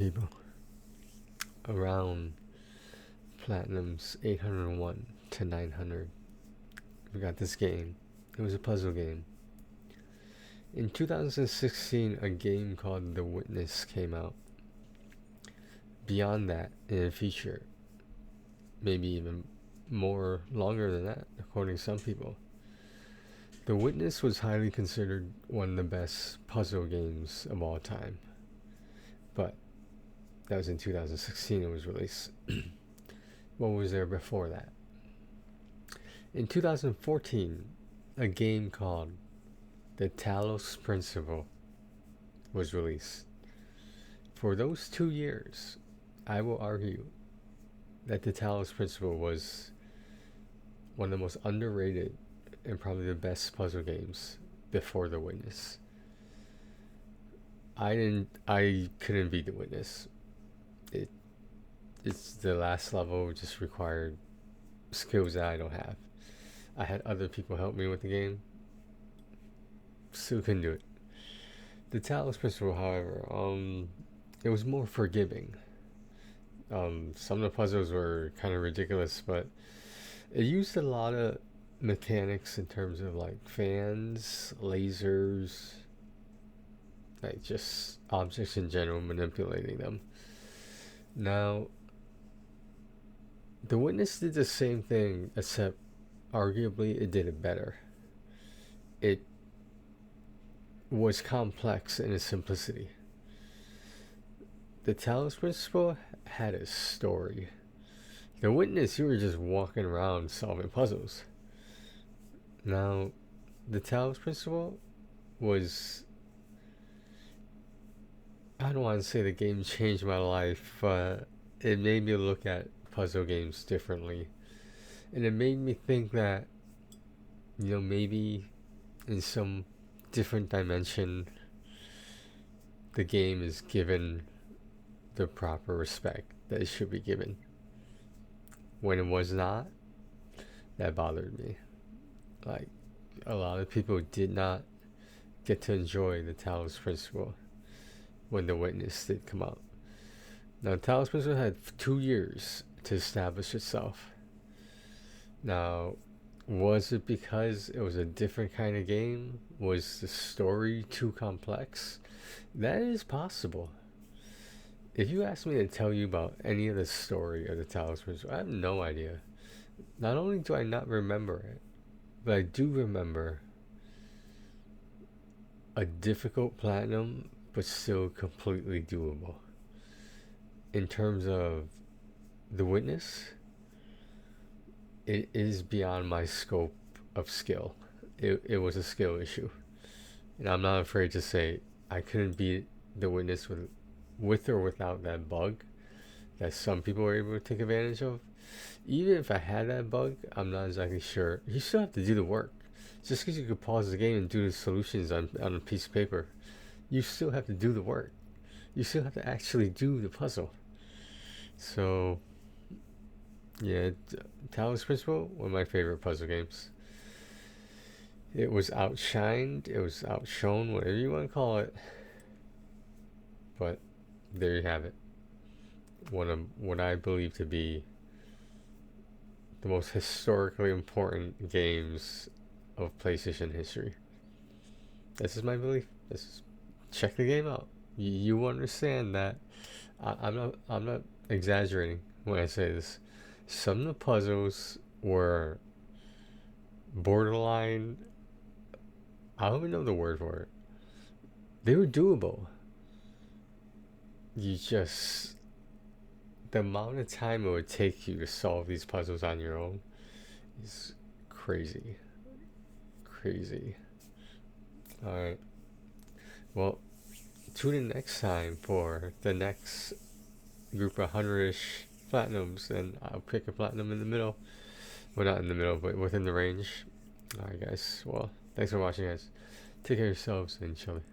people. Around Platinum's 801 to 900. We got this game. It was a puzzle game. In 2016, a game called The Witness came out. Beyond that, in a feature, maybe even more longer than that, according to some people. The Witness was highly considered one of the best puzzle games of all time. But that was in 2016 it was released. What was there before that? In 2014, a game called The Talos Principle was released. For those 2 years, I will argue that the Talos Principle was one of the most underrated and probably the best puzzle games before The Witness. I couldn't beat The Witness. It's the last level, just required skills that I don't have. I had other people help me with the game. Still couldn't do it. The Talos Principle, however, it was more forgiving. Some of the puzzles were kind of ridiculous, but it used a lot of mechanics in terms of like fans, lasers, like just objects in general, manipulating them. Now, The Witness did the same thing, except arguably it did it better. It was complex in its simplicity. The Talos Principle had a story. The Witness, you were just walking around solving puzzles. Now, the Talos Principle was, I don't want to say the game changed my life, but it made me look at puzzle games differently. And it made me think that, maybe in some different dimension, the game is given the proper respect that it should be given. When it was not, that bothered me. Like, a lot of people did not get to enjoy the Talos Principle when The Witness did come out. Now, Talos Principle had 2 years to establish itself. Now, was it because it was a different kind of game? Was the story too complex? That is possible. If you ask me to tell you about any of the story of the Talos Principle, I have no idea. Not only do I not remember it, but I do remember a difficult platinum, but still completely doable. In terms of The Witness, it is beyond my scope of skill. It was a skill issue. And I'm not afraid to say I couldn't beat The Witness with or without that bug that some people were able to take advantage of. Even if I had that bug, I'm not exactly sure. You still have to do the work. Just because you could pause the game and do the solutions on a piece of paper, you still have to do the work. You still have to actually do the puzzle. So, yeah, Talos Principle, one of my favorite puzzle games. It was outshined, it was outshone, whatever you want to call it. But there you have it. One of what I believe to be the most historically important games of PlayStation history. This is my belief. Check the game out. You understand that I'm not exaggerating when I say this. Some of the puzzles were borderline, I don't even know the word for it. They were doable. The amount of time it would take you to solve these puzzles on your own is crazy. Alright. Well, tune in next time for the next group of 100-ish platinums, and I'll pick a platinum in the middle. Well, not in the middle, but within the range. Alright, guys. Well, thanks for watching, guys. Take care of yourselves and each other.